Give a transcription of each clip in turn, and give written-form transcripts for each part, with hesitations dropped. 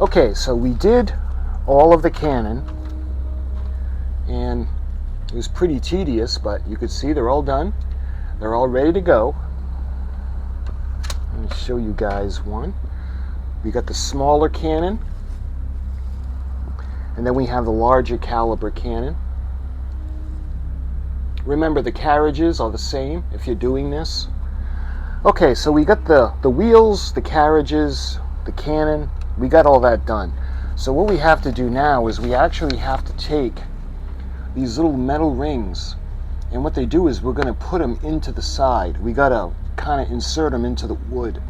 Okay, so we did all of the cannon, and it was pretty tedious, but you could see they're all done. They're all ready to go. Let me show you guys one. We got the smaller cannon, and then we have the larger caliber cannon. Remember, the carriages are the same if you're doing this. Okay, so we got the wheels, the carriages, the cannon. We got all that done. So what we have to do now is we actually have to take these little metal rings, and what they do is we're going to put them into the side. We got to kind of insert them into the wood.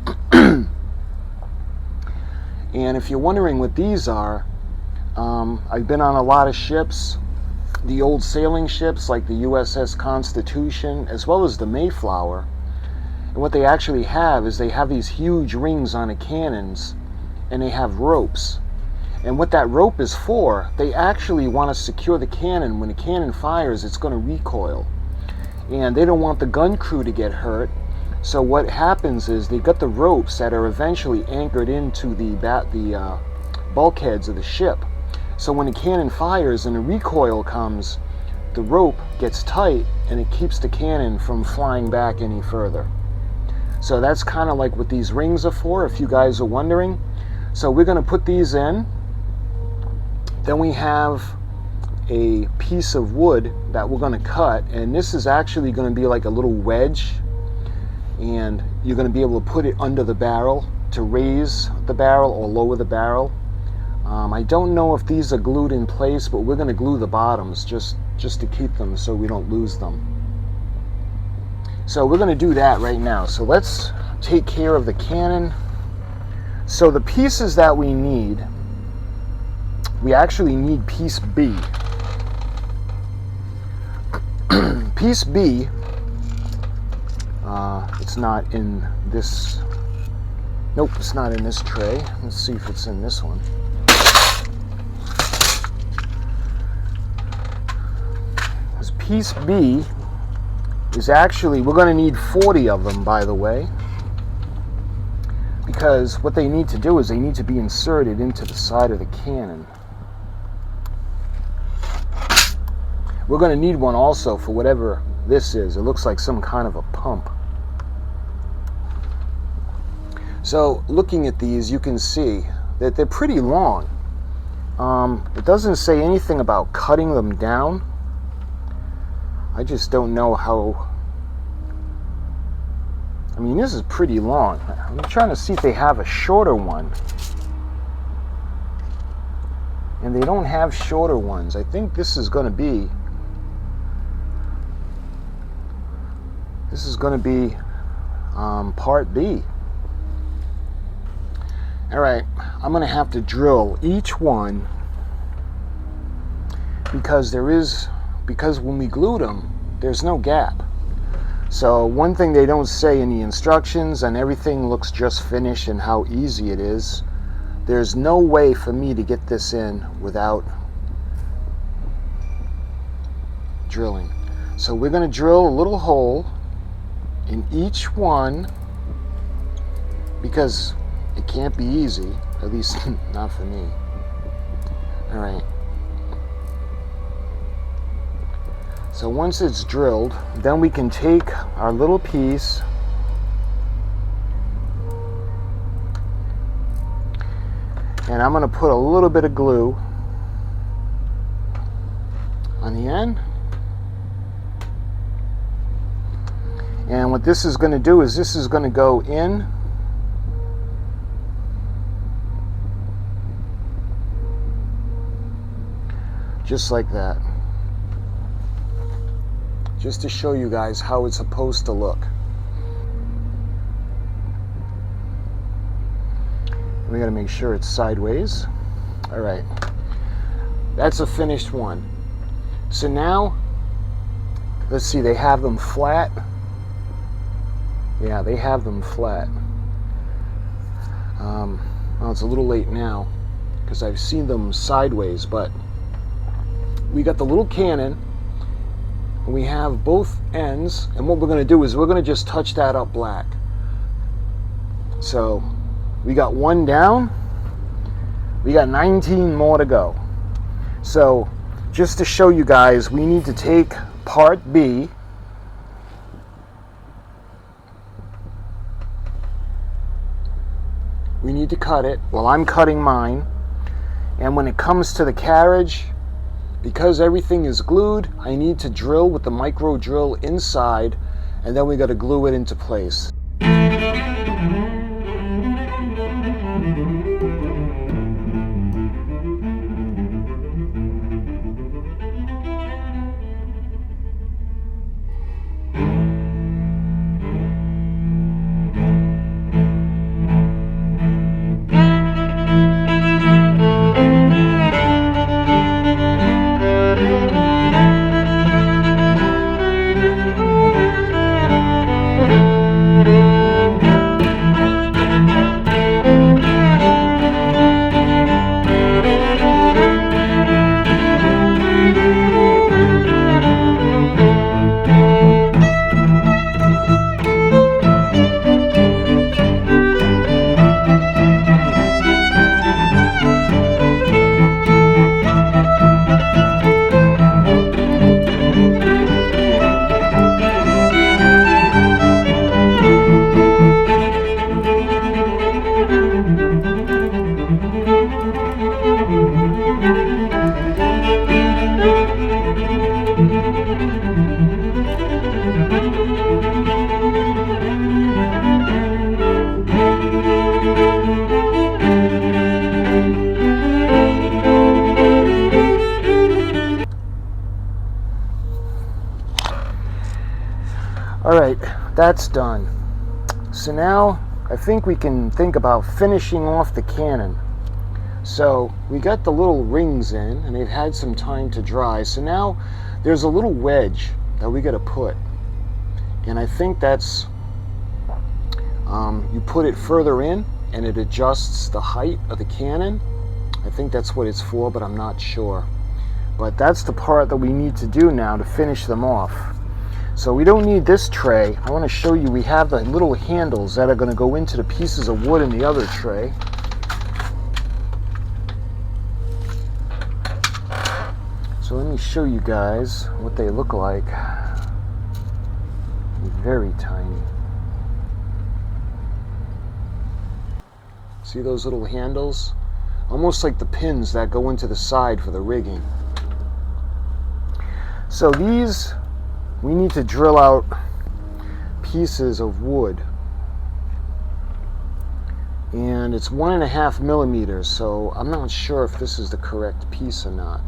And if you're wondering what these are, I've been on a lot of ships, the old sailing ships like the USS Constitution, as well as the Mayflower. And what they actually have is they have these huge rings on the cannons, and they have ropes. And what that rope is for, they actually want to secure the cannon. When the cannon fires, it's going to recoil. And they don't want the gun crew to get hurt. So what happens is they got the ropes that are eventually anchored into the bulkheads of the ship. So when the cannon fires and the recoil comes, the rope gets tight and it keeps the cannon from flying back any further. So that's kind of like what these rings are for, if you guys are wondering. So we're going to put these in. Then we have a piece of wood that we're going to cut, and this is actually going to be like a little wedge, and you're going to be able to put it under the barrel to raise the barrel or lower the barrel. I don't know if these are glued in place, but we're going to glue the bottoms just to keep them so we don't lose them. So we're going to do that right now. So let's take care of the cannon. So the pieces that we need, we actually need piece B. Piece B, it's not in this, nope, it's not in this tray. Let's see if it's in this one. This piece B is actually, we're going to need 40 of them, by the way, because what they need to do is they need to be inserted into the side of the cannon. We're going to need one also for whatever this is. It looks like some kind of a pump. So looking at these, you can see that they're pretty long. It doesn't say anything about cutting them down. I just don't know how. I mean, this is pretty long. I'm trying to see if they have a shorter one. And they don't have shorter ones. I think this is going to be part B. All right, I'm going to have to drill each one because when we glued them, there's no gap. So one thing they don't say in the instructions, and everything looks just finished and how easy it is, there's no way for me to get this in without drilling. So we're going to drill a little hole in each one because it can't be easy, at least not for me. All right. So once it's drilled, then we can take our little piece and I'm going to put a little bit of glue on the end. And what this is going to do is this is going to go in just like that. Just to show you guys how it's supposed to look. We got to make sure it's sideways. All right. That's a finished one. So now, let's see, they have them flat. Yeah, they have them flat. Well, it's a little late now because I've seen them sideways, but we got the little cannon and we have both ends, and what we're going to do is we're going to just touch that up black. So we got one down, We got 19 more to go. So just to show you guys, we need to take part B, we need to cut it. Well, I'm cutting mine. And when it comes to the carriage, because everything is glued, I need to drill with the micro drill inside, and then we got to glue it into place. All right, that's done. So now I think we can think about finishing off the cannon. So we got the little rings in, and they've had some time to dry. So now there's a little wedge that we got to put, and I think that's you put it further in and it adjusts the height of the cannon. I think that's what it's for, but I'm not sure. But that's the part that we need to do now to finish them off. So we don't need this tray. I want to show you, we have the little handles that are going to go into the pieces of wood in the other tray. So let me show you guys what they look like. Very tiny. See those little handles? Almost like the pins that go into the side for the rigging. So these, we need to drill out pieces of wood. And it's 1.5 millimeters, so I'm not sure if this is the correct piece or not.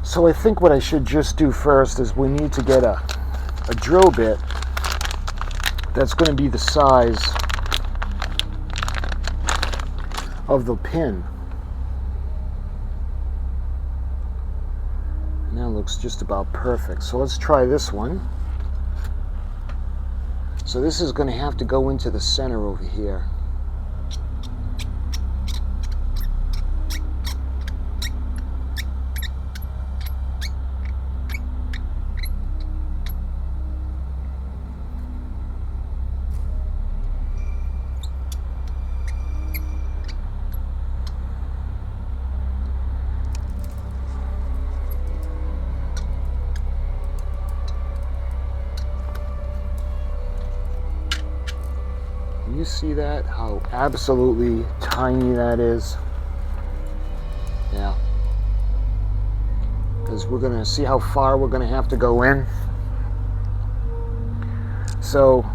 So I think what I should just do first is we need to get a drill bit that's going to be the size of the pin. And that looks just about perfect. So let's try this one. So this is going to have to go into the center over here. You see that? How absolutely tiny that is? Yeah. Because we're going to see how far we're going to have to go in. So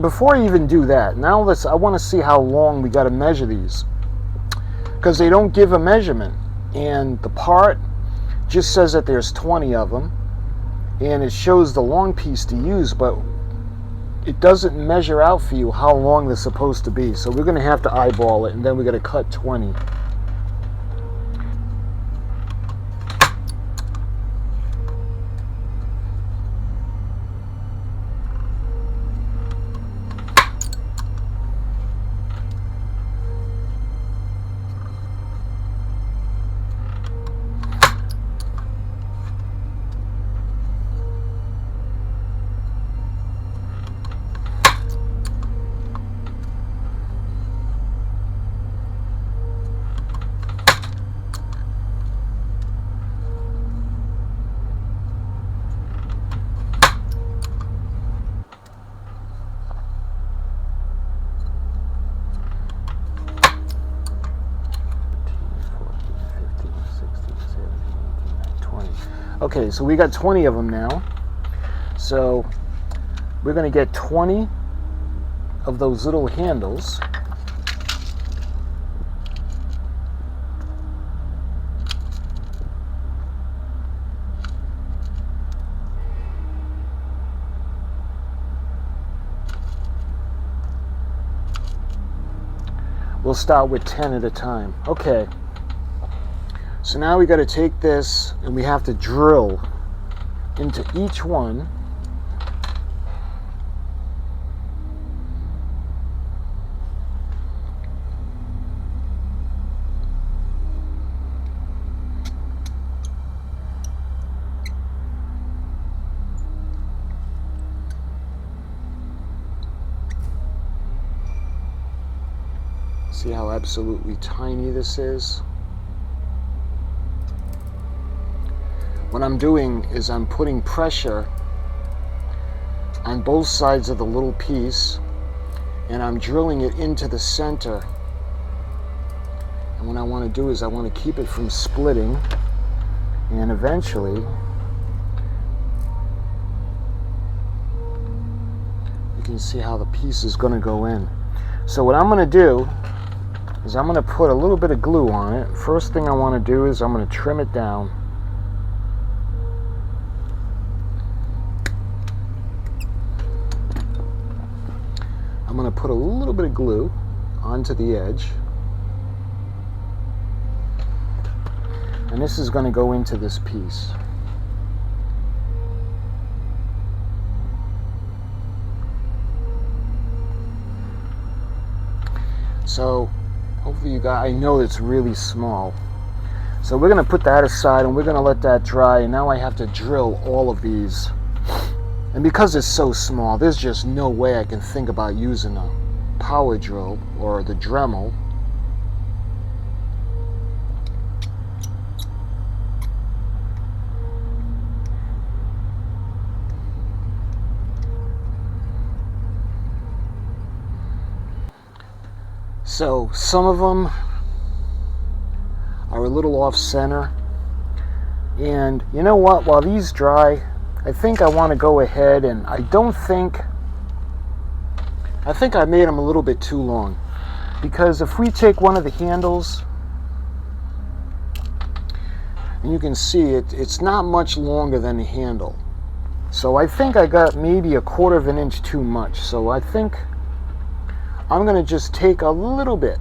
before I even do that, now I want to see how long we got to measure these. Because they don't give a measurement. And the part just says that there's 20 of them. And it shows the long piece to use, but it doesn't measure out for you how long they're supposed to be. So we're going to have to eyeball it, and then we're going to cut 20. Okay, so we got 20 of them now. So we're going to get 20 of those little handles. We'll start with 10 at a time. Okay. So now we got to take this and we have to drill into each one. See how absolutely tiny this is? What I'm doing is I'm putting pressure on both sides of the little piece and I'm drilling it into the center. And what I want to do is I want to keep it from splitting, and eventually you can see how the piece is going to go in. So what I'm going to do is I'm going to put a little bit of glue on it. First thing I want to do is I'm going to trim it down. I'm going to put a little bit of glue onto the edge. And this is going to go into this piece. So hopefully you guys, I know it's really small. So we're going to put that aside and we're going to let that dry. And now I have to drill all of these. And because it's so small, there's just no way I can think about using a power drill or the Dremel. So some of them are a little off center, and you know what, while these dry, I think I want to go ahead and I think I made them a little bit too long, because if we take one of the handles, and you can see it's not much longer than the handle, so I think I got maybe 1/4 of an inch too much. So I think I'm going to just take a little bit.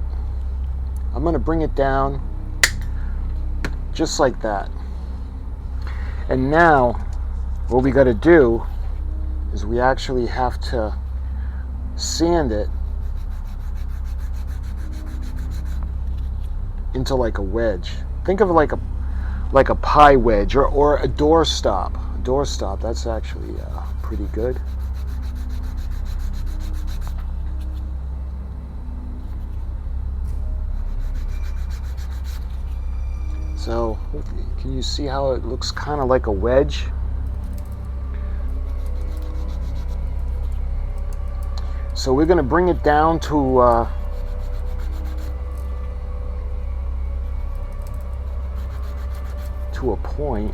I'm going to bring it down just like that. And now what we got to do is we actually have to sand it into like a wedge. Think of it like a pie wedge or a door stop. A door stop, that's actually pretty good. So, can you see how it looks kind of like a wedge? So we're going to bring it down to a point.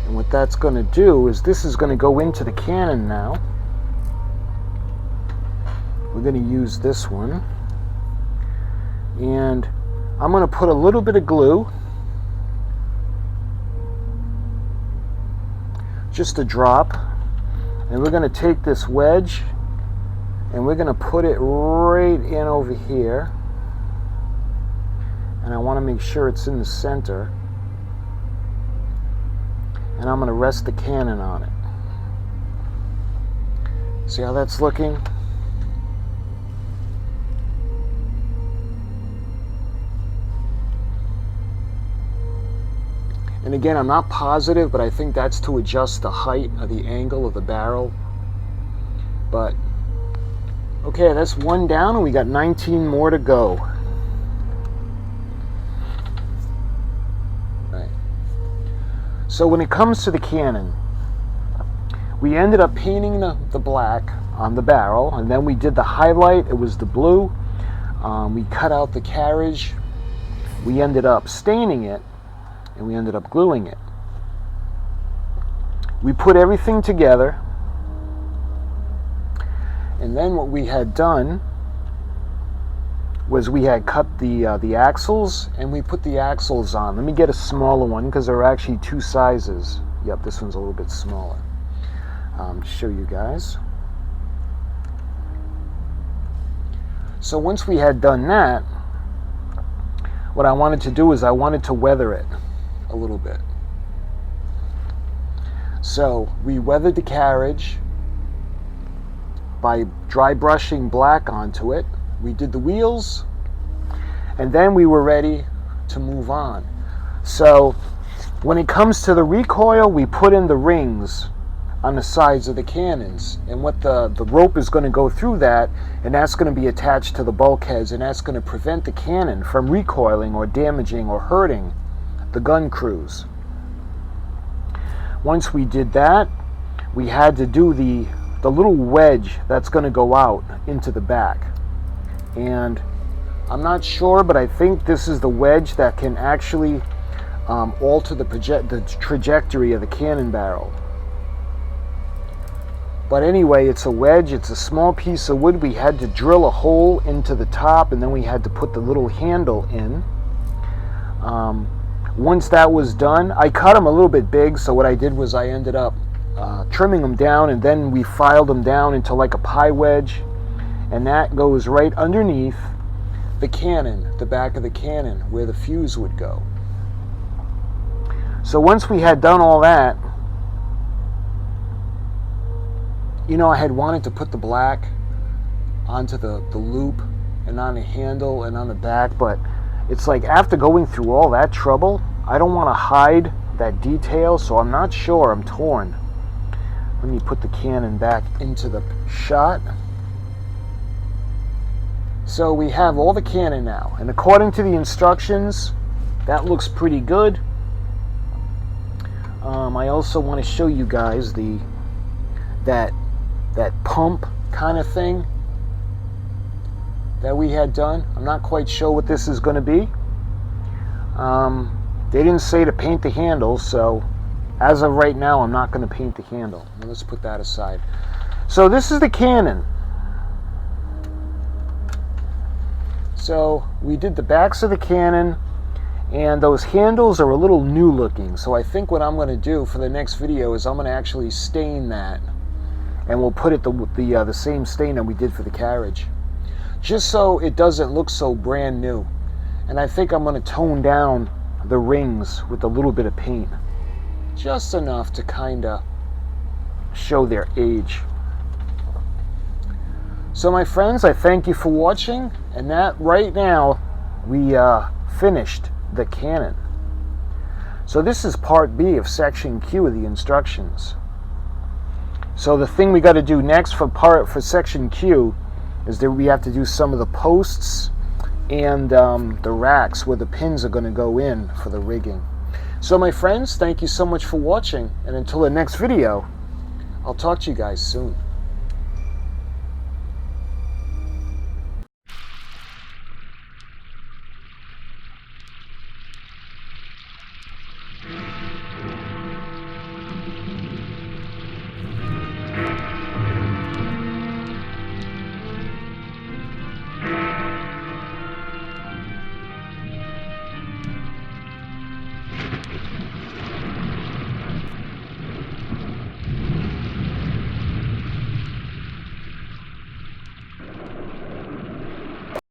And what that's going to do is this is going to go into the cannon now. We're going to use this one. And I'm going to put a little bit of glue, just a drop, and we're going to take this wedge and we're going to put it right in over here, and I want to make sure it's in the center, and I'm going to rest the cannon on it. See how that's looking? And again, I'm not positive, but I think that's to adjust the height of the angle of the barrel. But, okay, that's one down, and we got 19 more to go. Right. So when it comes to the cannon, we ended up painting the black on the barrel, and then we did the highlight. It was the blue. We cut out the carriage. We ended up staining it, and we ended up gluing it. we put everything together, and then what we had done was we had cut the axles, and we put the axles on. Let me get a smaller one because there are actually two sizes. Yep, this one's a little bit smaller. To show you guys. So once we had done that, what I wanted to do is I wanted to weather it a little bit. So we weathered the carriage by dry brushing black onto it. We did the wheels, and then we were ready to move on. So when it comes to the recoil, we put in the rings on the sides of the cannons, and what the rope is going to go through that, and that's going to be attached to the bulkheads, and that's going to prevent the cannon from recoiling or damaging or hurting the gun crews. Once we did that, we had to do the little wedge that's going to go out into the back. And I'm not sure, but I think this is the wedge that can actually alter the trajectory of the cannon barrel. But anyway, it's a wedge. It's a small piece of wood. We had to drill a hole into the top, and then we had to put the little handle in. Once that was done, I cut them a little bit big, so what I did was I ended up trimming them down, and then we filed them down into like a pie wedge, and that goes right underneath the cannon, the back of the cannon, where the fuse would go. So once we had done all that, you know, I had wanted to put the black onto the loop and on the handle and on the back, but it's like after going through all that trouble, I don't want to hide that detail, so I'm not sure. I'm torn. Let me put the cannon back into the shot. So we have all the cannon now, and according to the instructions, that looks pretty good. I also want to show you guys that pump kind of thing that we had done. I'm not quite sure what this is going to be. They didn't say to paint the handle, so as of right now, I'm not going to paint the handle. Now, let's put that aside. So this is the cannon. So we did the backs of the cannon, and those handles are a little new looking. So I think what I'm going to do for the next video is I'm going to actually stain that, and we'll put it the same stain that we did for the carriage, just so it doesn't look so brand new. And I think I'm going to tone down the rings with a little bit of paint, just enough to kind of show their age. So my friends, I thank you for watching, and that right now we finished the cannon. So this is part B of section Q of the instructions. So the thing we got to do next for section Q is that we have to do some of the posts and the racks where the pins are going to go in for the rigging. So my friends, thank you so much for watching, and until the next video, I'll talk to you guys soon.